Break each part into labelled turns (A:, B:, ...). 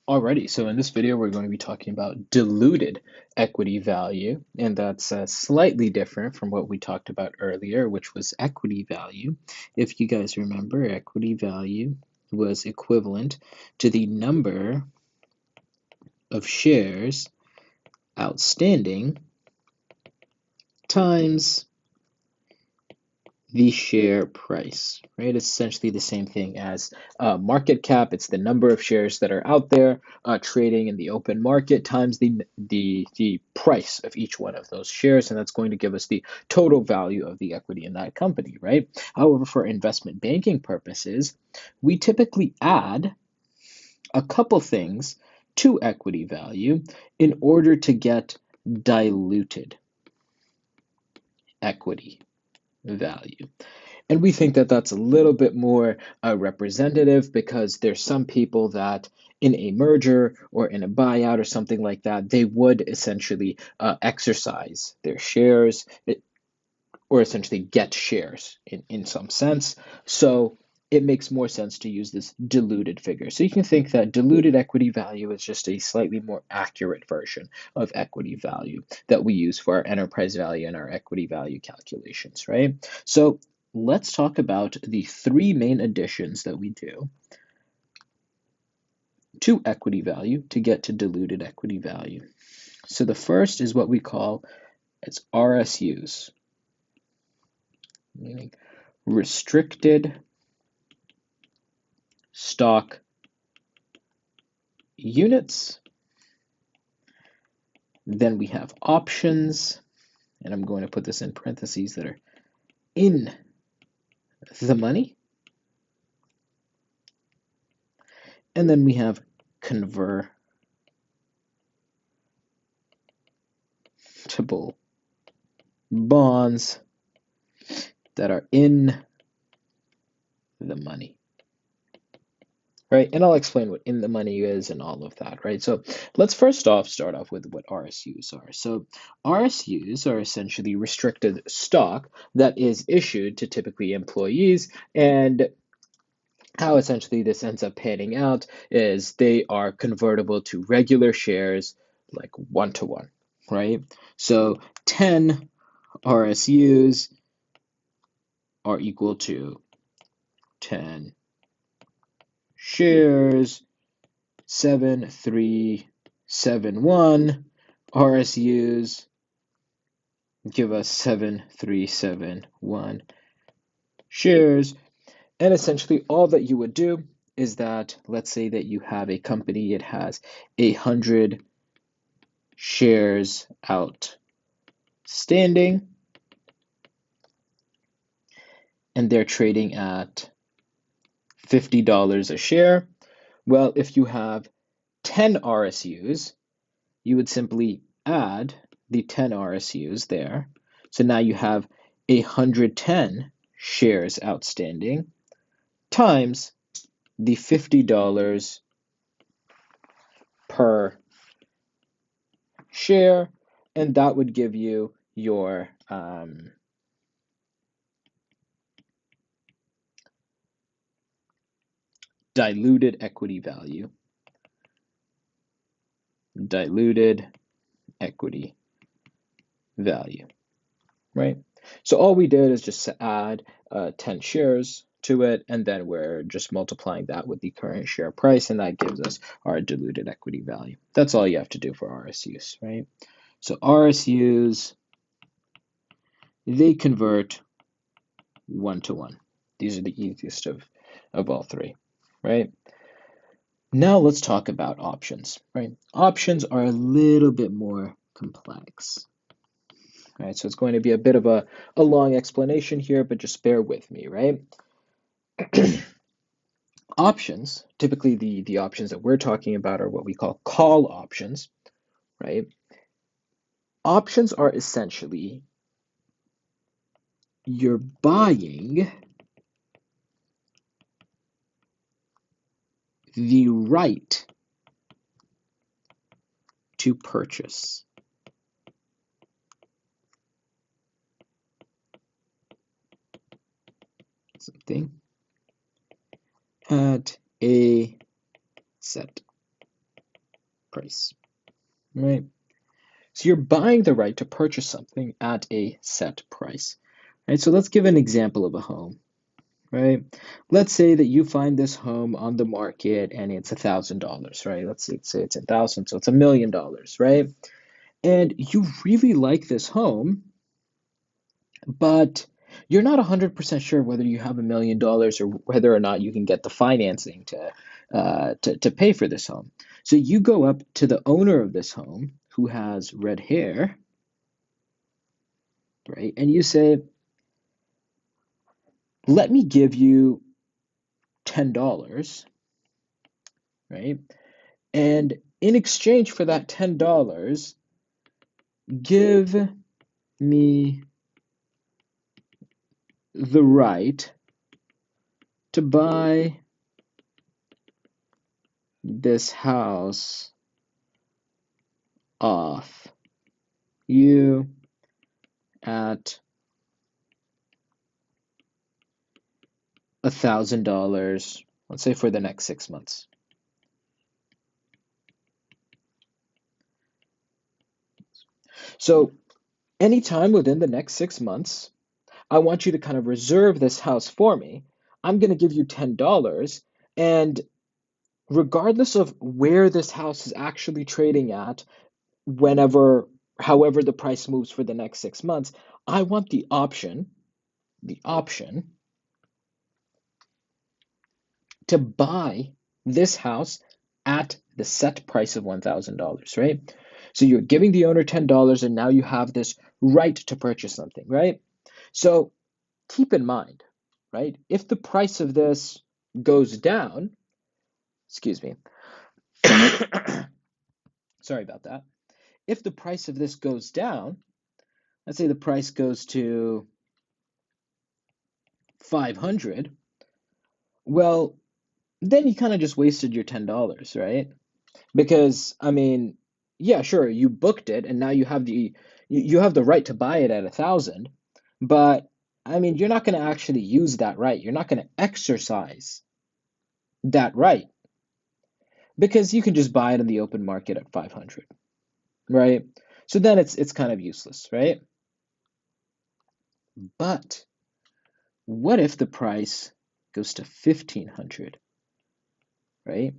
A: Alrighty, so in this video, we're going to be talking about diluted equity value, and that's slightly different from what we talked about earlier, which was equity value. If you guys remember, equity value was equivalent to the number of shares outstanding times the share price, right? It's essentially the same thing as market cap. It's the number of shares that are out there trading in the open market times the price of each one of those shares, and that's going to give us the total value of the equity in that company, right? However, for investment banking purposes, we typically add a couple things to equity value in order to get diluted equity value. And we think that that's a little bit more representative because there's some people that in a merger or in a buyout or something like that, they would essentially exercise their shares or essentially get shares in some sense. So it makes more sense to use this diluted figure. So you can think that diluted equity value is just a slightly more accurate version of equity value that we use for our enterprise value and our equity value calculations, right? So let's talk about the three main additions that we do to equity value to get to diluted equity value. So the first is what we call as RSUs, meaning restricted stock units. Then we have options, and I'm going to put this in parentheses that are in the money. And then we have convertible bonds that are in the money. Right, and I'll explain what in the money is and all of that, right? So let's first off start off with what RSUs are. So RSUs are essentially restricted stock that is issued to typically employees, and how essentially this ends up panning out is they are convertible to regular shares like 1-to-1, right? So 10 RSUs are equal to 10 shares. 7371 RSUs give us 7371 shares. And essentially all that you would do is that, let's say that you have a company, it has 100 shares outstanding, and they're trading at $50 a share. Well, if you have 10 RSUs, you would simply add the 10 RSUs there. So now you have 110 shares outstanding times the $50 per share, and that would give you your diluted equity value. Diluted equity value, right? So all we did is just add 10 shares to it, and then we're just multiplying that with the current share price, and that gives us our diluted equity value. That's all you have to do for RSUs, right? So RSUs, they convert 1-to-1. These are the easiest of all three, right? Now let's talk about options, right? Options are a little bit more complex. Right, so it's going to be a bit of a long explanation here, but just bear with me, right? Options, typically the options that we're talking about are what we call call options, right? Options are essentially you're buying the right to purchase something at a set price, right? So you're buying the right to purchase something at a set price, right? So let's give an example of a home, right? Let's say that you find this home on the market and it's $1,000, right? Let's say it's 1,000, so it's $1,000,000, right? And you really like this home, but you're not 100% sure whether you have $1,000,000 or whether or not you can get the financing to pay for this home. So you go up to the owner of this home who has red hair, right? And you say, let me give you $10, right? And in exchange for that $10, give me the right to buy this house off you at $1,000, let's say for the next 6 months. So anytime within the next 6 months, I want you to kind of reserve this house for me. I'm going to give you $10, and regardless of where this house is actually trading at, however the price moves for the next 6 months, I want the option to buy this house at the set price of $1,000, right? So you're giving the owner $10 and now you have this right to purchase something, right? So keep in mind, right? If the price of this goes down, excuse me, sorry about that. If the price of this goes down, let's say the price goes to 500, well, then you kind of just wasted your $10, right? Because I mean, yeah, sure, you booked it and now you have the right to buy it at 1,000, but I mean, you're not going to actually use that right. You're not going to exercise that right because you can just buy it in the open market at 500, right? So then it's kind of useless, right? But what if the price goes to 1,500, right?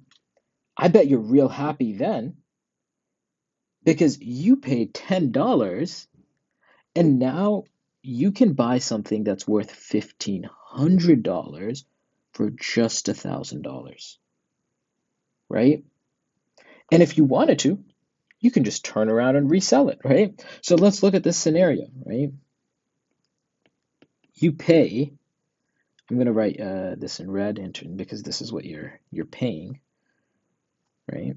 A: I bet you're real happy then because you paid $10 and now you can buy something that's worth $1,500 for just $1,000, right? And if you wanted to, you can just turn around and resell it, right? So let's look at this scenario, right? You pay, I'm going to write this in red because this is what you're paying, right?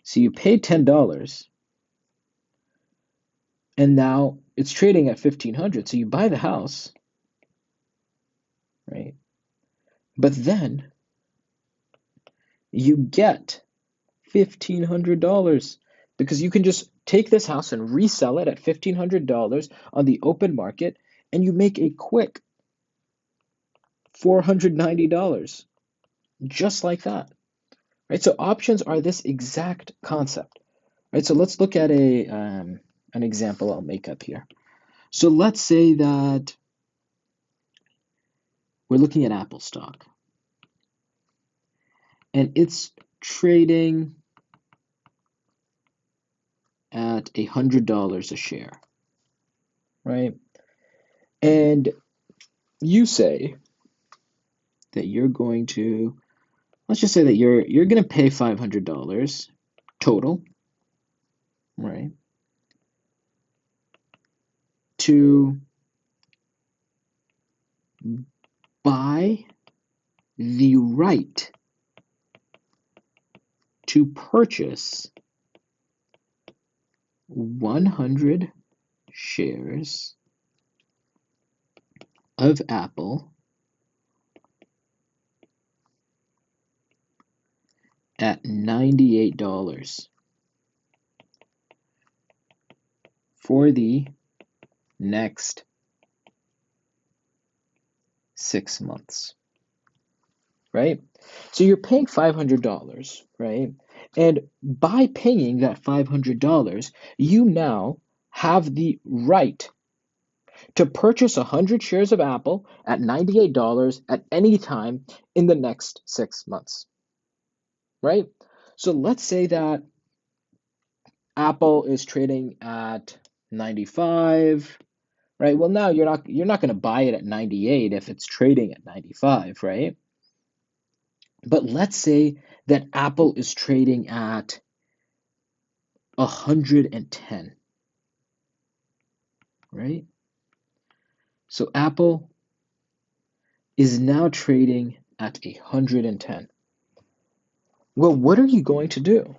A: So you paid $10 and now it's trading at 1,500. So you buy the house, right? But then you get $1,500 because you can just take this house and resell it at $1,500 on the open market and you make a quick $490 just like that, right? So options are this exact concept, right? So let's look at an example I'll make up here. So let's say that we're looking at Apple stock and it's trading at $100 a share, right? And you say that you're going to, let's just say that you're going to pay $500 total, right? To buy the right to purchase 100 shares of Apple at $98 for the next 6 months. right? So you're paying $500, right? And by paying that $500, you now have the right to purchase 100 shares of Apple at $98 at any time in the next 6 months, right? So let's say that Apple is trading at 95, right? Well, now you're not going to buy it at 98 if it's trading at 95, right? But let's say that Apple is trading at 110, right? So Apple is now trading at 110. Well, what are you going to do?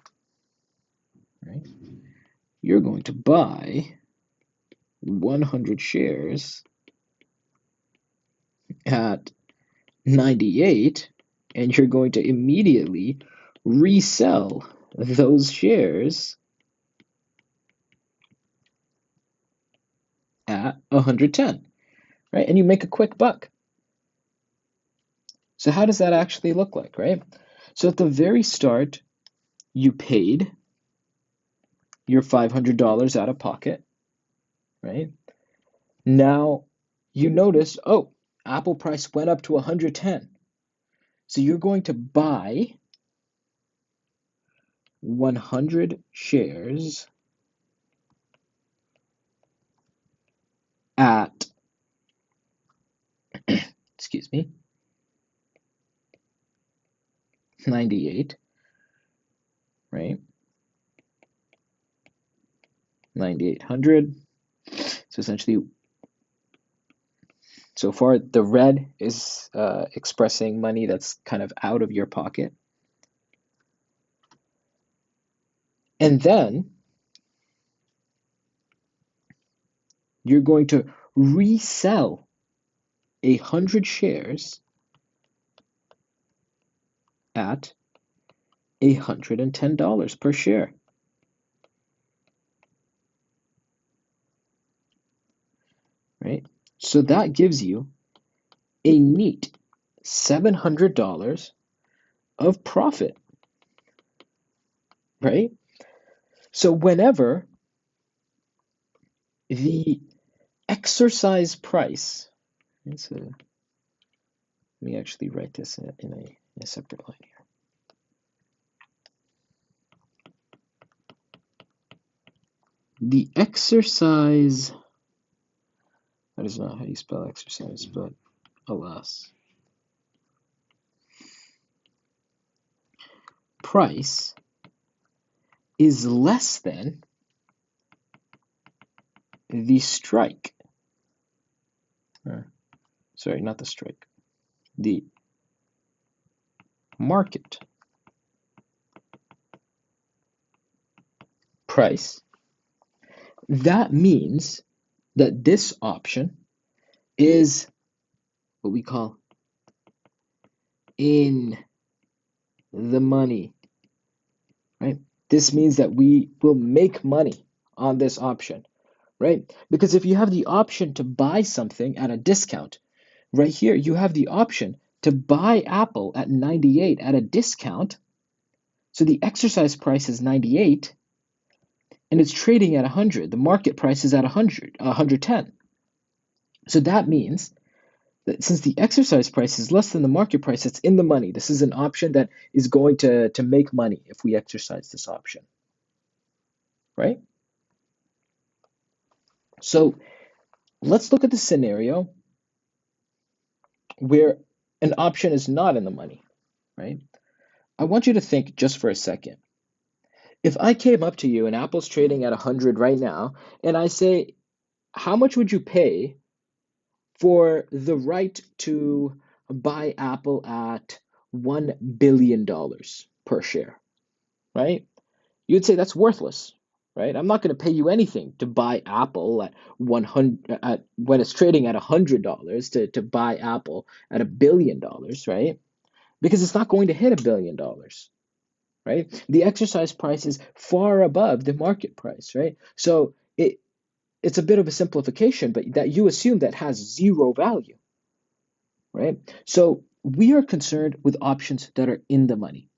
A: Right? You're going to buy 100 shares at 98, and you're going to immediately resell those shares at 110, right? And you make a quick buck. So how does that actually look like, right? So at the very start, you paid your $500 out of pocket, right? Now you notice, oh, Apple price went up to 110. So you're going to buy 100 shares at, excuse me, 98, right? 9,800. So essentially, so far the red is expressing money that's kind of out of your pocket. And then you're going to resell 100 shares at $110 per share, right? So that gives you a neat $700 of profit, right? So whenever the exercise price, so let me actually write this in a separate line here. The exercise, that is not how you spell exercise, but alas. Price is less than the strike. Sorry, not the strike. The market price. That means that this option is what we call in the money, right? This means that we will make money on this option, right? Because if you have the option to buy something at a discount, right here, you have the option to buy Apple at 98 at a discount. So the exercise price is 98 and it's trading at 100. The market price is at 110. So that means that since the exercise price is less than the market price, it's in the money. This is an option that is going to make money if we exercise this option, right? So let's look at the scenario where an option is not in the money, right? I want you to think just for a second. If I came up to you and Apple's trading at 100 right now, and I say, how much would you pay for the right to buy Apple at $1 billion per share, right? You'd say that's worthless, right? I'm not going to pay you anything to buy Apple at 100 when it's trading at $100 to buy Apple at $1 billion, right? Because it's not going to hit $1 billion, right? The exercise price is far above the market price, right? So it's a bit of a simplification, but that you assume that has zero value, right? So we are concerned with options that are in the money.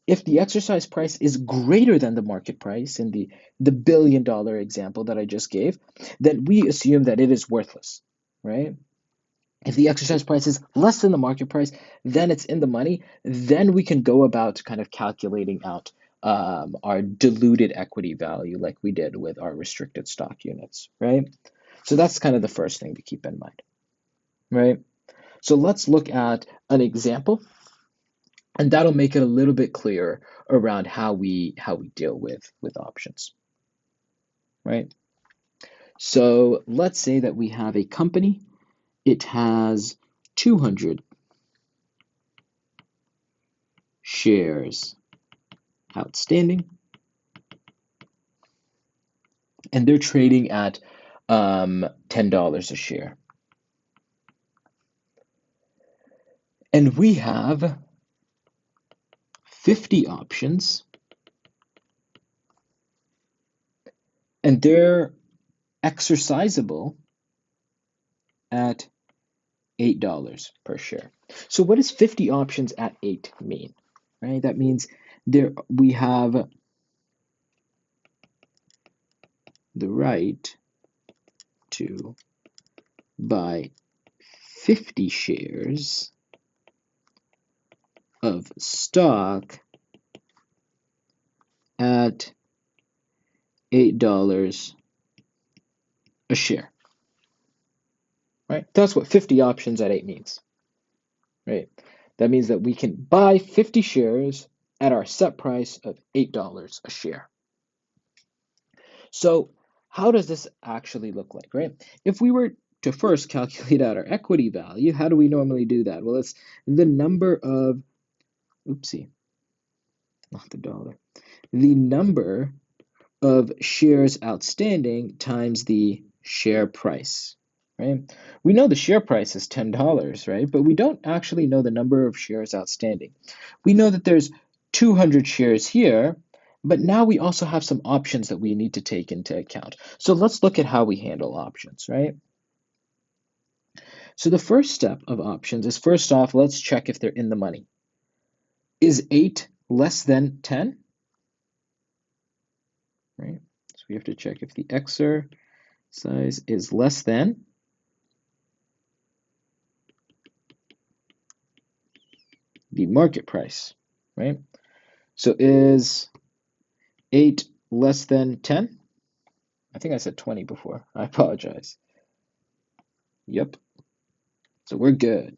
A: If the exercise price is greater than the market price in the $1 billion example that I just gave, then we assume that it is worthless, right? If the exercise price is less than the market price, then it's in the money. Then we can go about kind of calculating out our diluted equity value like we did with our restricted stock units, right? So that's kind of the first thing to keep in mind, right? So let's look at an example, and that'll make it a little bit clearer around how we deal with options, right? So let's say that we have a company. It has 200 shares outstanding, and they're trading at $10 a share. And we have 50 options, and they're exercisable at $8 per share. So what does 50 options at 8 mean? Right? That means there we have the right to buy 50 shares of stock at $8 a share. Right? That's what 50 options at 8 means. Right? That means that we can buy 50 shares at our set price of $8 a share. So how does this actually look like, right? If we were to first calculate out our equity value, how do we normally do that? Well, it's the number of, oopsie, not the dollar, the number of shares outstanding times the share price, right? We know the share price is $10, right? But we don't actually know the number of shares outstanding. We know that there's 200 shares here, but now we also have some options that we need to take into account. So let's look at how we handle options, right? So the first step of options is, first off, let's check if they're in the money. Is 8 less than 10? Right? So we have to check if the exercise is less than the market price, right? So is 8 less than 10? I think I said 20 before. I apologize. Yep. So we're good.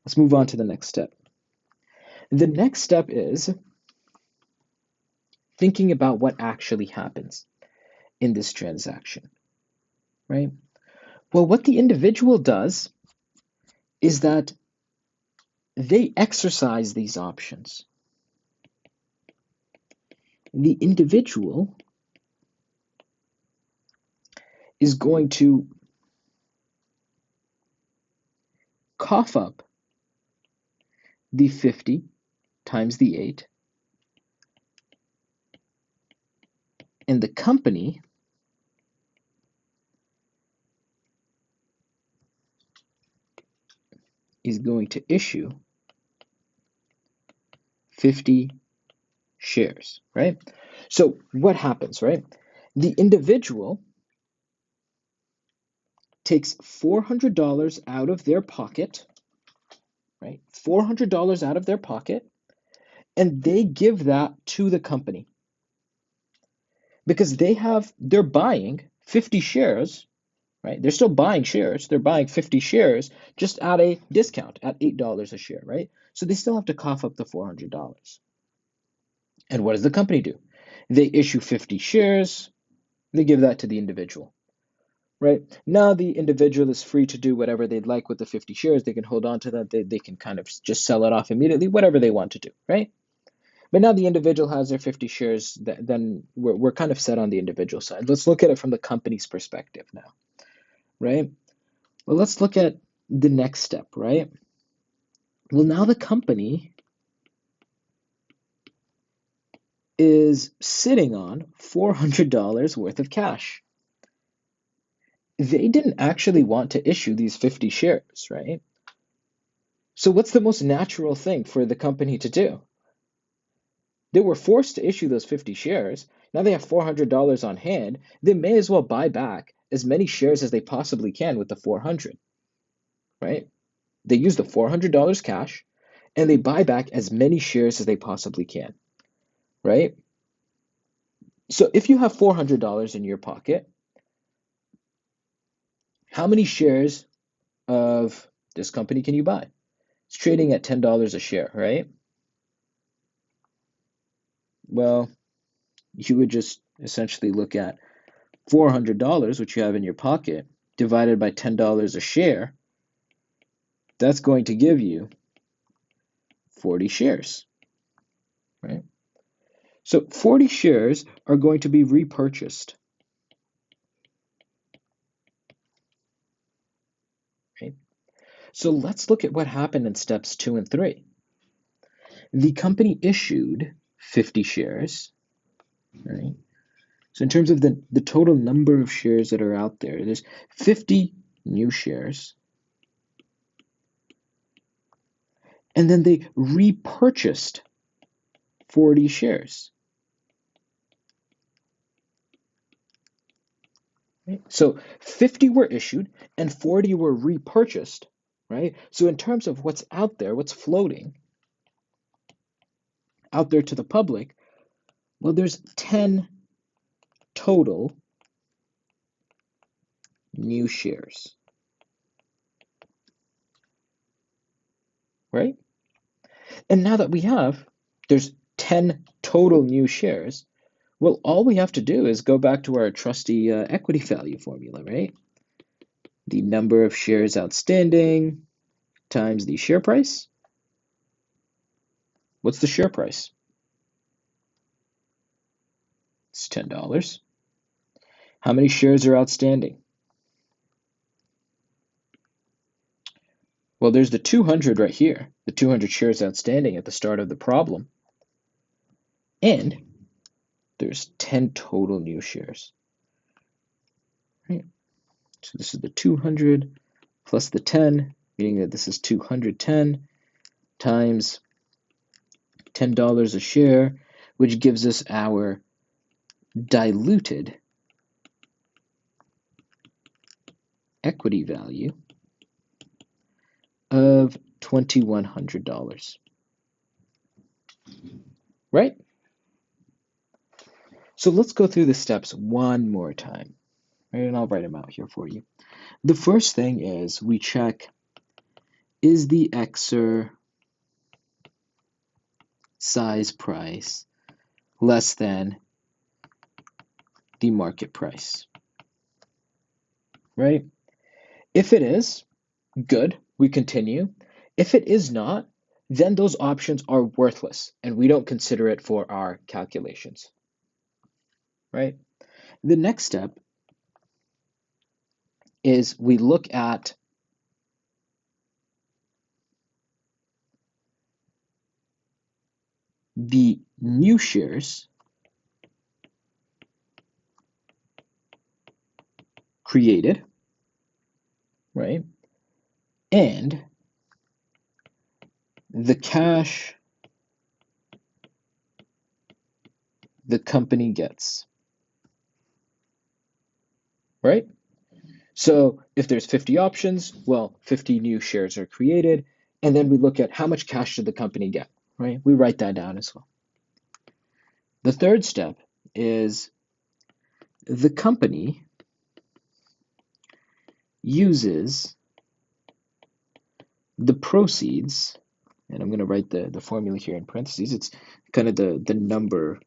A: Let's move on to the next step. The next step is thinking about what actually happens in this transaction, right? Well, what the individual does is that they exercise these options. The individual is going to cough up the 50 times the 8, and the company is going to issue 50 shares, right? So what happens, right? The individual takes $400 out of their pocket, right? $400 out of their pocket, and they give that to the company because they're buying 50 shares, right? They're still buying shares. They're buying 50 shares just at a discount at $8 a share, right? So they still have to cough up the $400. And what does the company do? They issue 50 shares, they give that to the individual, right? Now the individual is free to do whatever they'd like with the 50 shares. They can hold on to that. They can kind of just sell it off immediately, whatever they want to do, right? But now the individual has their 50 shares, then we're kind of set on the individual side. Let's look at it from the company's perspective now, right? Well, let's look at the next step, right? Well, now the company is sitting on $400 worth of cash. They didn't actually want to issue these 50 shares, right? So what's the most natural thing for the company to do? They were forced to issue those 50 shares. Now they have $400 on hand. They may as well buy back as many shares as they possibly can with the 400, right? They use the $400 cash and they buy back as many shares as they possibly can, right? So if you have $400 in your pocket, how many shares of this company can you buy? It's trading at $10 a share, right? Well, you would just essentially look at $400, which you have in your pocket, divided by $10 a share. That's going to give you 40 shares, right? So 40 shares are going to be repurchased, right? So let's look at what happened in steps 2 and 3. The company issued 50 shares, right? So in terms of the total number of shares that are out there, there's 50 new shares. And then they repurchased 40 shares. Right? So 50 were issued and 40 were repurchased, right? So in terms of what's out there, what's floating out there to the public, well, there's 10 total new shares, right? And now that there's 10 total new shares, well, all we have to do is go back to our trusty equity value formula, right? The number of shares outstanding times the share price. What's the share price? It's $10. How many shares are outstanding? Well, there's the 200 right here, the 200 shares outstanding at the start of the problem. And there's 10 total new shares. Right? So this is the 200 plus the 10, meaning that this is 210 times $10 a share, which gives us our diluted equity value of $2,100, right? So let's go through the steps one more time, right? And I'll write them out here for you. The first thing is we check, is the exercise price less than the market price, right? If it is, good, we continue. If it is not, then those options are worthless and we don't consider it for our calculations, right? The next step is we look at the new shares created, right? And the cash the company gets, right? So if there's 50 options, well, 50 new shares are created, and then we look at how much cash did the company get, right? We write that down as well. The third step is the company uses the proceeds, and I'm going to write the formula here in parentheses. It's kind of the number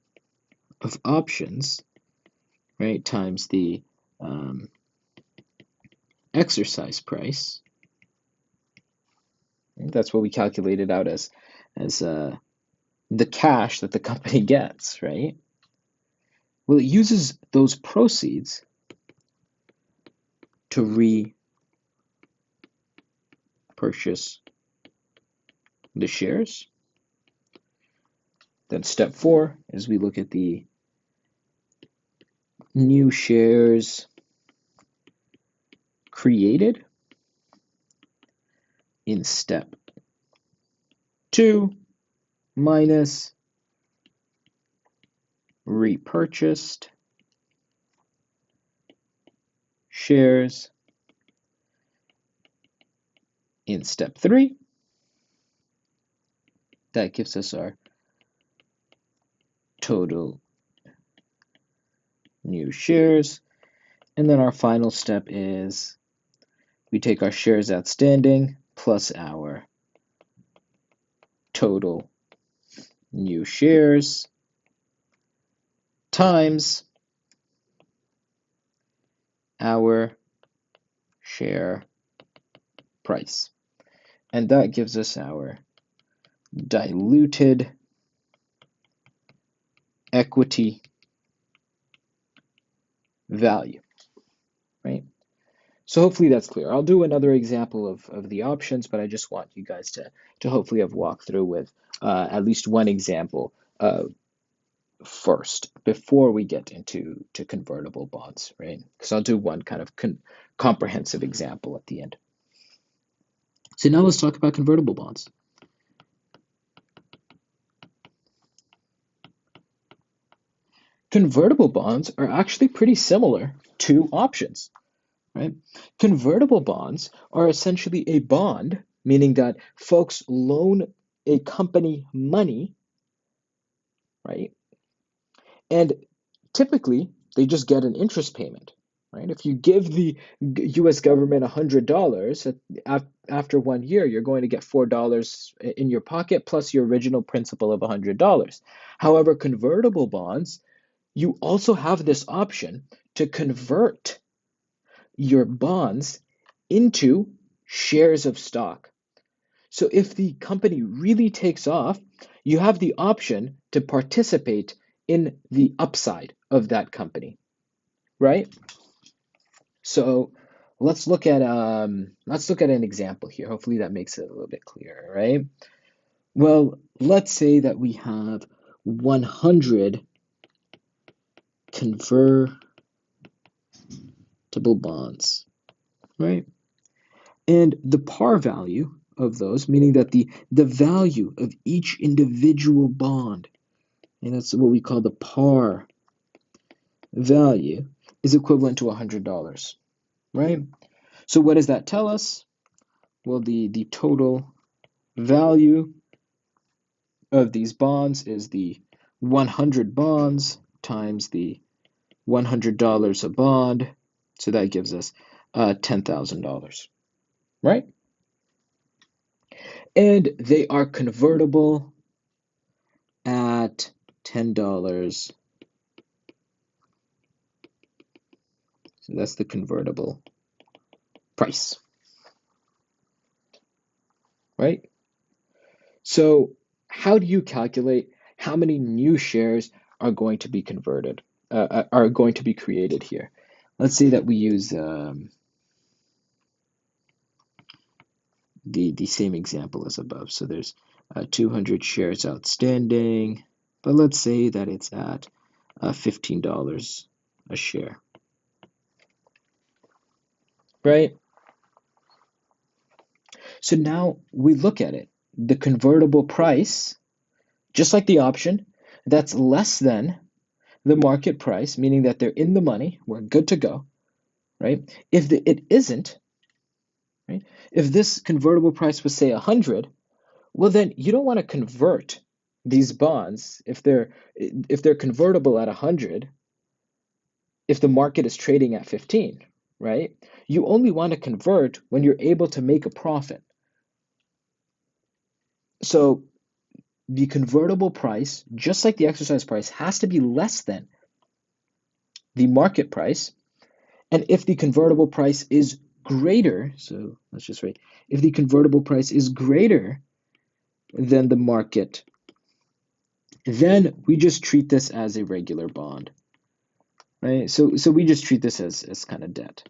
A: of options, right, times the exercise price. Right? That's what we calculated out as the cash that the company gets, right? Well, it uses those proceeds to repurchase the shares. Then step 4 is we look at the new shares created in step 2 minus repurchased shares in step 3. That gives us our total new shares. And then our final step is we take our shares outstanding plus our total new shares times our share price. And that gives us our diluted equity value, right? So hopefully that's clear. I'll do another example of the options, but I just want you guys to hopefully have walked through with at least one example first before we get into convertible bonds, right? Because I'll do one kind of comprehensive example at the end. So now let's talk about convertible bonds. Convertible bonds are actually pretty similar to options, right? Convertible bonds are essentially a bond, meaning that folks loan a company money, right? And typically, they just get an interest payment, right? If you give the US government $100, after 1 year, you're going to get $4 in your pocket plus your original principal of $100. However, convertible bonds, you also have this option to convert your bonds into shares of stock. So if the company really takes off, you have the option to participate in the upside of that company, right? So let's look at an example here. Hopefully that makes it a little bit clearer, right? Well, let's say that we have 100 convertible bonds, right? And the par value of those, meaning that the value of each individual bond, and that's what we call the par value, is equivalent to $100, right? So what does that tell us? Well, the total value of these bonds is the 100 bonds times the $100 a bond. So that gives us $10,000, right? And they are convertible at $10. So that's the convertible price, right? So how do you calculate how many new shares are going to be converted, are going to be created here? Let's say that we use the same example as above. So there's 200 shares outstanding, but let's say that it's at $15 a share, right? So now we look at it. The convertible price, just like the option, that's less than the market price, meaning that they're in the money, we're good to go, right? If it isn't, right? If this convertible price was say 100, well then you don't want to convert these bonds if they're convertible at 100, if the market is trading at 15, right? You only want to convert when you're able to make a profit. So the convertible price, just like the exercise price, has to be less than the market price. And if the convertible price is greater, so let's just write, if the convertible price is greater than the market, then we just treat this as a regular bond, right? So we just treat this as kind of debt,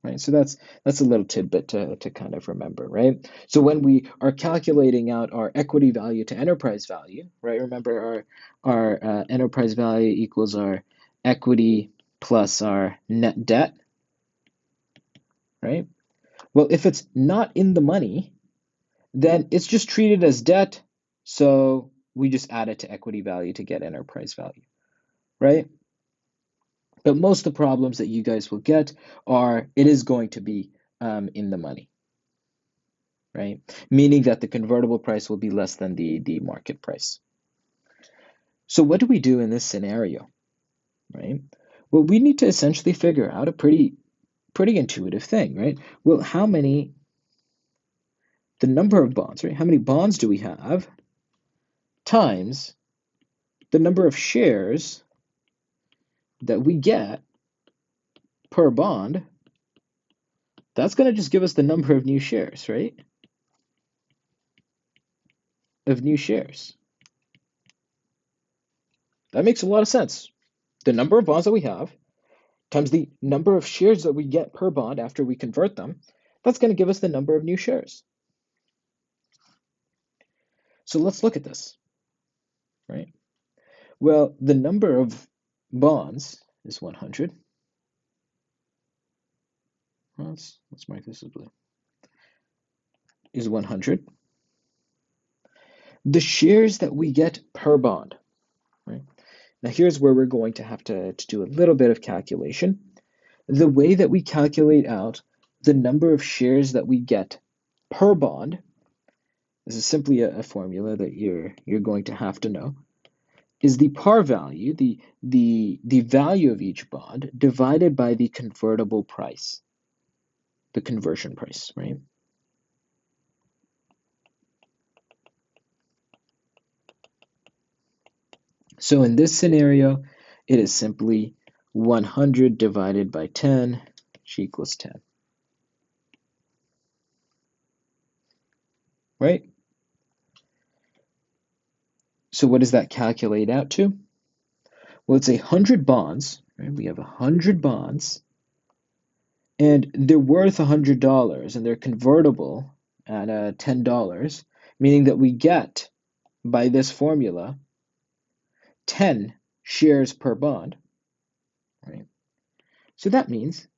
A: right? So that's a little tidbit to kind of remember, right? So when we are calculating out our equity value to enterprise value, right? Remember our enterprise value equals our equity plus our net debt, right? Well, if it's not in the money, then it's just treated as debt So we just add it to equity value to get enterprise value, right? But most of the problems that you guys will get are it is going to be in the money, right? Meaning that the convertible price will be less than the market price. So what do we do in this scenario, right? Well, we need to essentially figure out a pretty intuitive thing, right? Well, the number of bonds, right? How many bonds do we have times the number of shares that we get per bond, that's going to just give us the number of new shares, right? Of new shares. That makes a lot of sense. The number of bonds that we have times the number of shares that we get per bond after we convert them, that's going to give us the number of new shares. So let's look at this, right? Well, the number of bonds is 100. Let's mark this as blue. Is 100. The shares that we get per bond, right? Now here's where we're going to have to do a little bit of calculation. The way that we calculate out the number of shares that we get per bond, this is simply a formula that you're going to have to know, is the par value, the value of each bond divided by the convertible price, the conversion price, right? So in this scenario, it is simply 100 divided by 10, which equals 10, right? So what does that calculate out to? Well, it's 100 bonds, right? We have 100 bonds, and they're worth $100, and they're convertible at $10, meaning that we get, by this formula, 10 shares per bond, right? So that means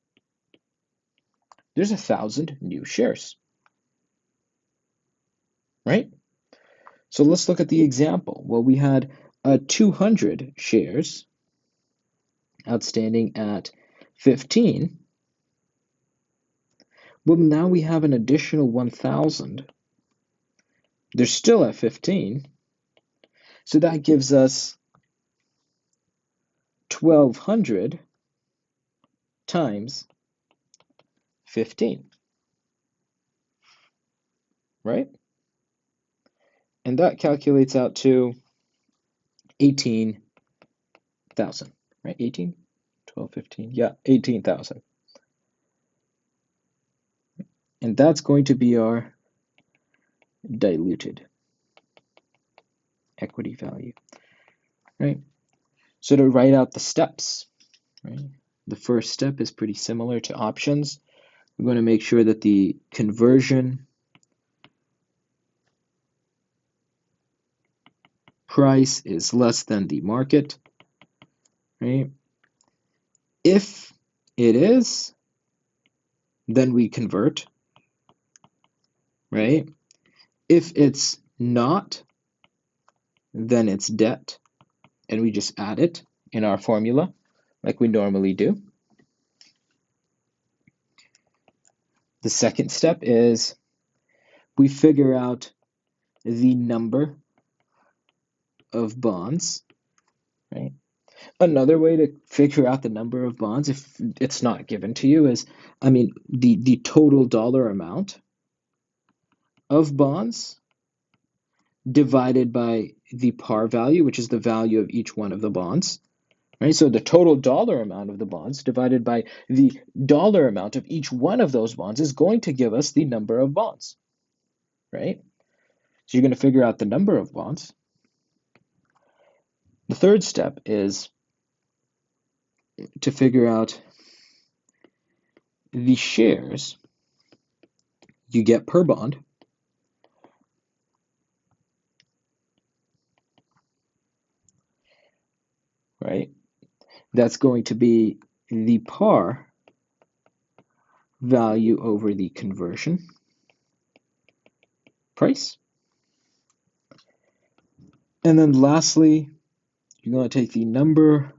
A: there's 1,000 new shares, right? So let's look at the example. Well, we had 200 shares outstanding at 15. Well, now we have an additional 1,000. They're still at 15. So that gives us 1,200 times 15, right? And that calculates out to 18,000, right? 18, 12, 15, yeah, 18,000. And that's going to be our diluted equity value, right? So to write out the steps, right? The first step is pretty similar to options. We're going to make sure that the conversion price is less than the market, right? If it is, then we convert, right? If it's not, then it's debt, and we just add it in our formula like we normally do. The second step is we figure out the number of bonds, right? Another way to figure out the number of bonds, if it's not given to you, is, the total dollar amount of bonds divided by the par value, which is the value of each one of the bonds, right? So the total dollar amount of the bonds divided by the dollar amount of each one of those bonds is going to give us the number of bonds, right? So you're going to figure out the number of bonds. The third step is to figure out the shares you get per bond, right? That's going to be the par value over the conversion price. And then lastly, you're going to take the number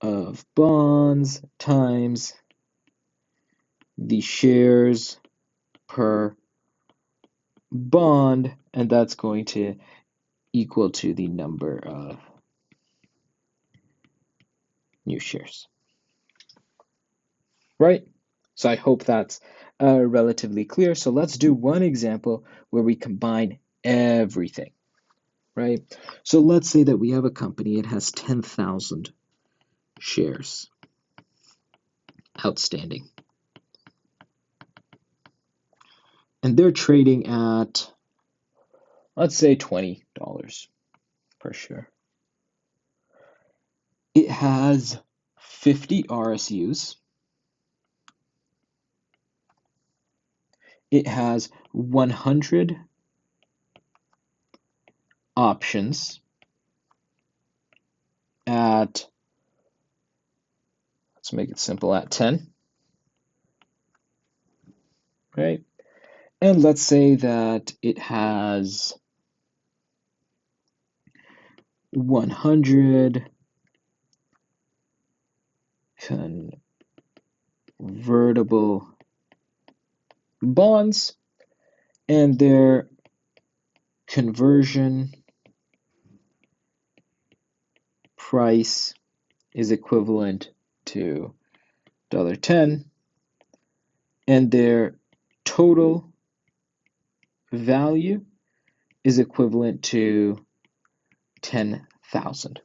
A: of bonds times the shares per bond, and that's going to equal to the number of new shares, right? So I hope that's relatively clear. So let's do one example where we combine everything, right? So let's say that we have a company, it has 10,000 shares outstanding. And they're trading at, let's say, $20 per share. It has 50 RSUs. It has 100 options at, let's make it simple, at 10, right? And let's say that it has 100 convertible bonds, and their conversion price is equivalent to $10, and their total value is equivalent to 10,000,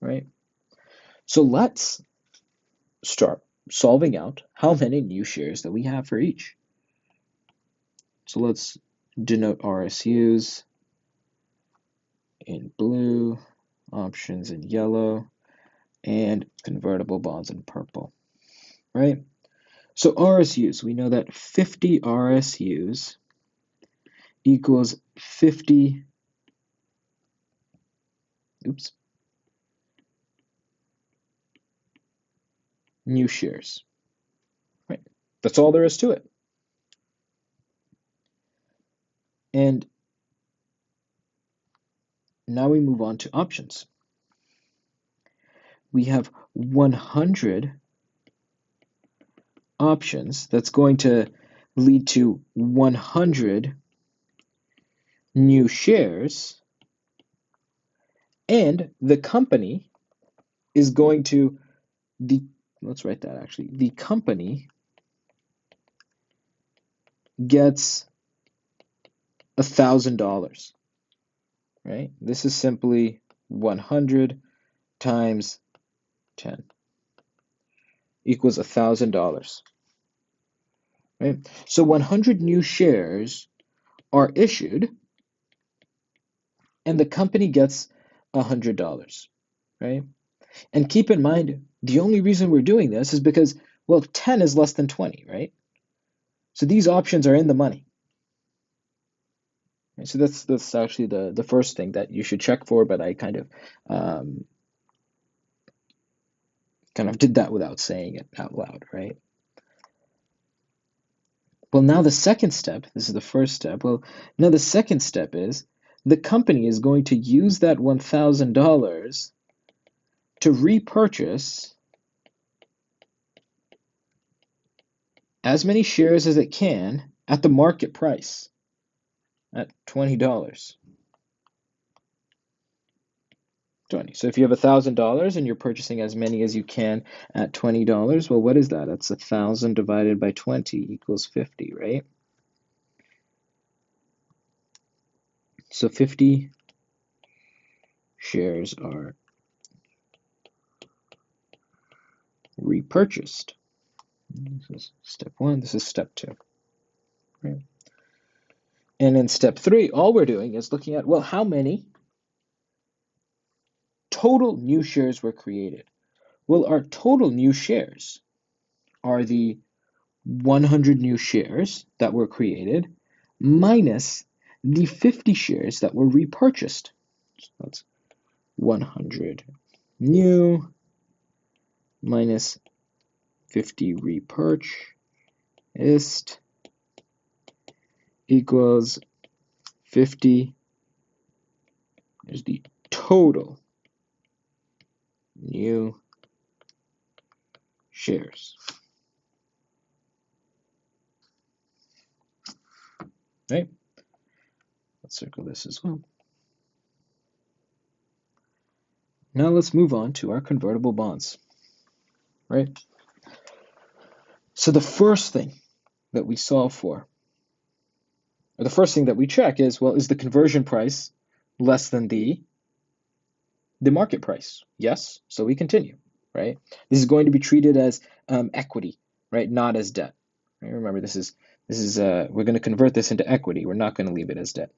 A: right? So let's start solving out how many new shares that we have for each. So let's denote RSUs in blue, options in yellow, and convertible bonds in purple, right? So RSUs, we know that 50 RSUs equals 50, new shares, right? That's all there is to it. And now we move on to options. We have 100 options. That's going to lead to 100 new shares. And the company is going to, let's write that actually. The company gets $1,000, right? This is simply 100 times 10 equals $1,000, right? So 100 new shares are issued, and the company gets $100, right? And keep in mind, the only reason we're doing this is because, well, 10 is less than 20, right? So these options are in the money. Right? So that's actually the first thing that you should check for, but I kind of did that without saying it out loud, right? Well, now the second step, this is the first step. Well, now the second step is the company is going to use that $1,000 to repurchase as many shares as it can at the market price at $20. 20. So if you have $1,000 and you're purchasing as many as you can at $20, well, what is that? That's 1,000 divided by 20 equals 50, right? So 50 shares are repurchased. This is step one. This is step two. Right? And in step three, all we're doing is looking at, well, how many total new shares were created? Well, our total new shares are the 100 new shares that were created minus the 50 shares that were repurchased. So that's 100 new minus 50 repurchased equals 50 is the total new shares. Right? Let's circle this as well. Now let's move on to our convertible bonds. Right? So the first thing that we solve for, or the first thing that we check is, well, is the conversion price less than the market price? Yes, so we continue, right? This is going to be treated as equity, right? Not as debt. Right? Remember, this is we're going to convert this into equity. We're not going to leave it as debt.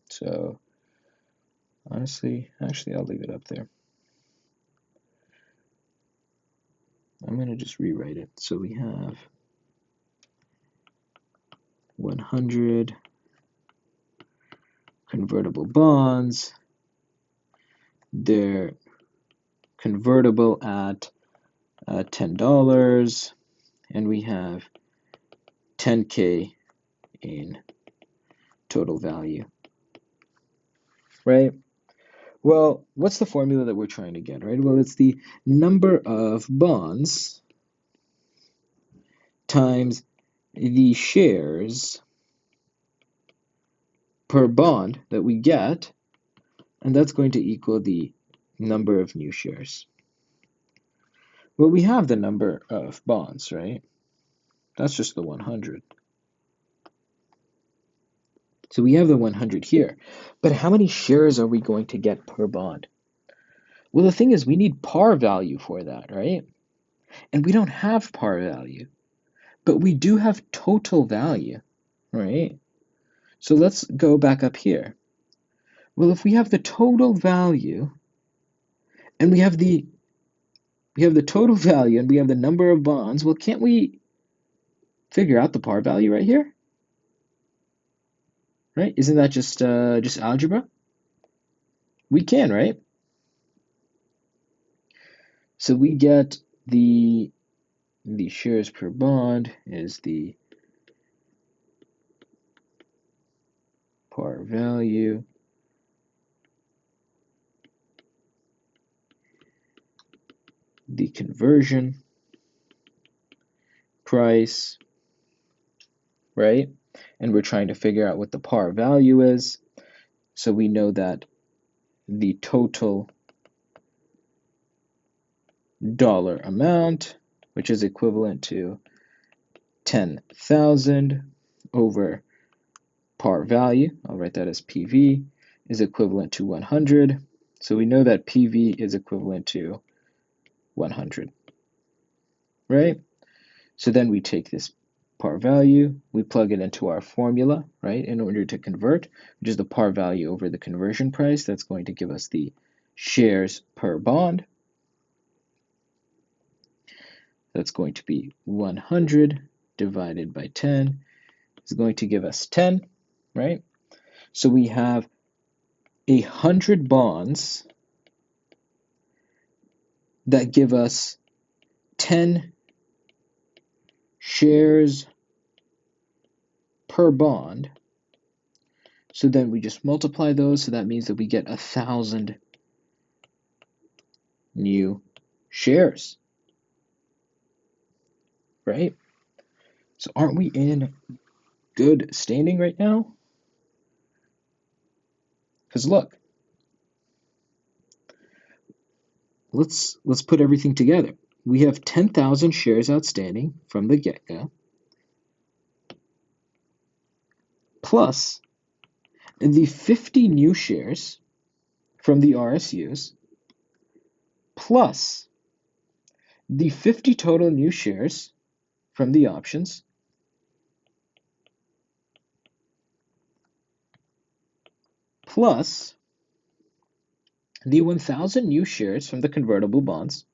A: So honestly, actually, I'll leave it up there. I'm going to just rewrite it. So we have 100 convertible bonds. They're convertible at $10, and we have 10K in total value, right? Well, what's the formula that we're trying to get, right? Well, it's the number of bonds times the shares per bond that we get, and that's going to equal the number of new shares. Well, we have the number of bonds, right? That's just the 100. So we have the 100 here. But how many shares are we going to get per bond? Well, the thing is, we need par value for that, right? And we don't have par value, but we do have total value, right? So let's go back up here. Well, if we have the total value, and we have the total value, and we have the number of bonds, well, can't we figure out the par value right here? Right? Isn't that just algebra? We can, right? So we get the shares per bond is the par value the conversion price, right? And we're trying to figure out what the par value is. So we know that the total dollar amount, which is equivalent to 10,000 over par value, I'll write that as PV, is equivalent to 100. So we know that PV is equivalent to 100, right? So then we take this par value, we plug it into our formula, right, in order to convert, which is the par value over the conversion price. That's going to give us the shares per bond. That's going to be 100 divided by 10 is going to give us 10, right? So we have 100 bonds that give us 10 shares per bond. So then we just multiply those, so that means that we get 1,000 new shares, right? So aren't we in good standing right now? Because look, let's put everything together. We have 10,000 shares outstanding from the get-go, plus the 50 new shares from the RSUs, plus the 50 total new shares from the options, plus the 1,000 new shares from the convertible bonds,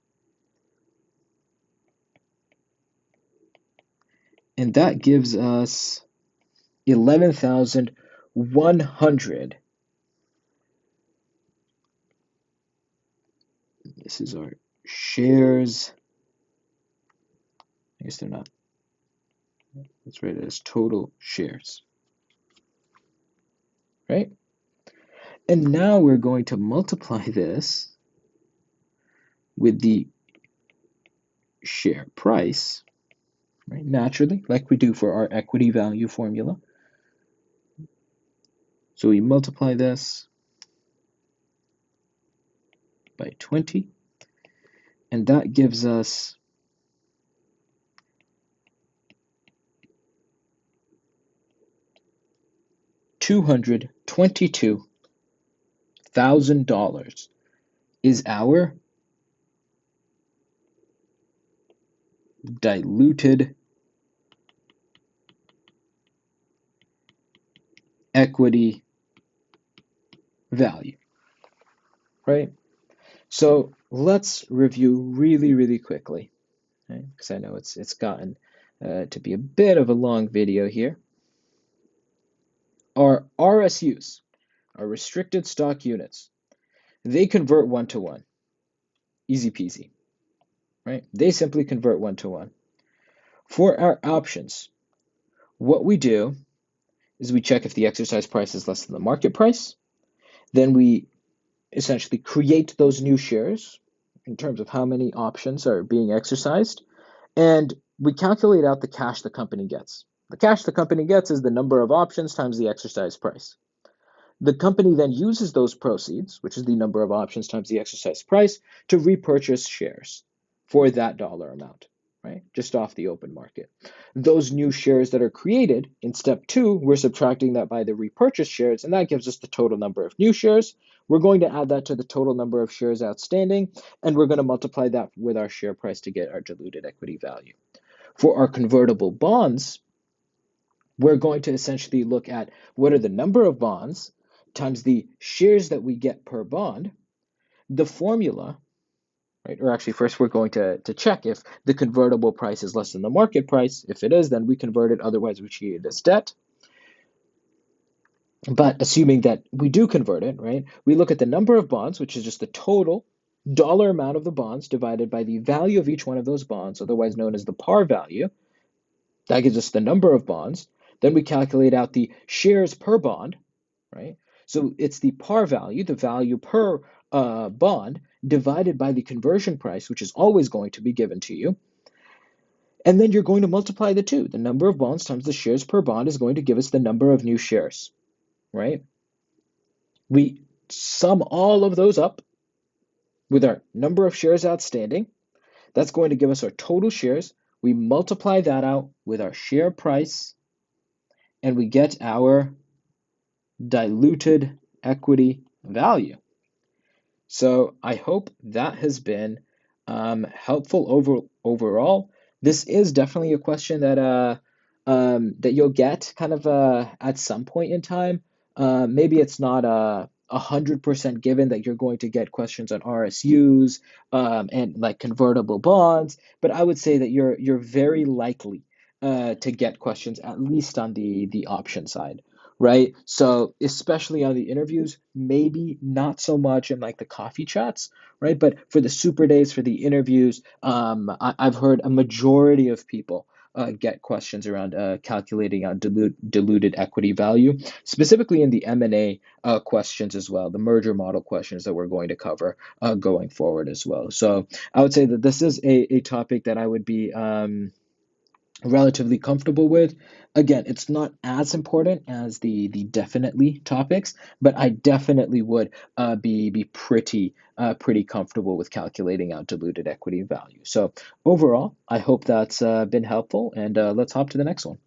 A: and that gives us 11,100. This is our shares. I guess they're not Let's write it as total shares, right? And now we're going to multiply this with the share price, right? Naturally, like we do for our equity value formula. So we multiply this by 20, and that gives us $222,000 is our diluted equity value, right? So let's review really quickly, right? Because I know it's gotten to be a bit of a long video here. Our RSUs, our restricted stock units, they convert 1-to-1, easy peasy, right? They simply convert 1-to-1. For our options, what we do is we check if the exercise price is less than the market price. Then we essentially create those new shares in terms of how many options are being exercised, and we calculate out the cash the company gets. The cash the company gets is the number of options times the exercise price. The company then uses those proceeds, which is the number of options times the exercise price, to repurchase shares for that dollar amount, right? Just off the open market. Those new shares that are created in step 2, we're subtracting that by the repurchase shares, and that gives us the total number of new shares. We're going to add that to the total number of shares outstanding, and we're going to multiply that with our share price to get our diluted equity value. For our convertible bonds, we're going to essentially look at what are the number of bonds times the shares that we get per bond. The formula, right? Or actually, first we're going to check if the convertible price is less than the market price. If it is, then we convert it. Otherwise, we treat it as debt. But assuming that we do convert it, right? We look at the number of bonds, which is just the total dollar amount of the bonds divided by the value of each one of those bonds, otherwise known as the par value. That gives us the number of bonds. Then we calculate out the shares per bond, right? So it's the par value, the value per bond, divided by the conversion price, which is always going to be given to you. And then you're going to multiply the two. The number of bonds times the shares per bond is going to give us the number of new shares, right? We sum all of those up with our number of shares outstanding. That's going to give us our total shares. We multiply that out with our share price, and we get our diluted equity value. So I hope that has been helpful overall. This is definitely a question that that you'll get kind of at some point in time. Maybe it's not 100% given that you're going to get questions on RSUs and like convertible bonds, but I would say that you're very likely to get questions at least on the option side, right? So especially on the interviews, maybe not so much in like the coffee chats, right? But for the super days, for the interviews, I've heard a majority of people get questions around calculating on diluted equity value, specifically in the M&A questions as well, the merger model questions that we're going to cover going forward as well. So I would say that this is a topic that I would be relatively comfortable with. Again, it's not as important as the definitely topics, but I definitely would be pretty comfortable with calculating out diluted equity value. So overall, I hope that's been helpful, and let's hop to the next one.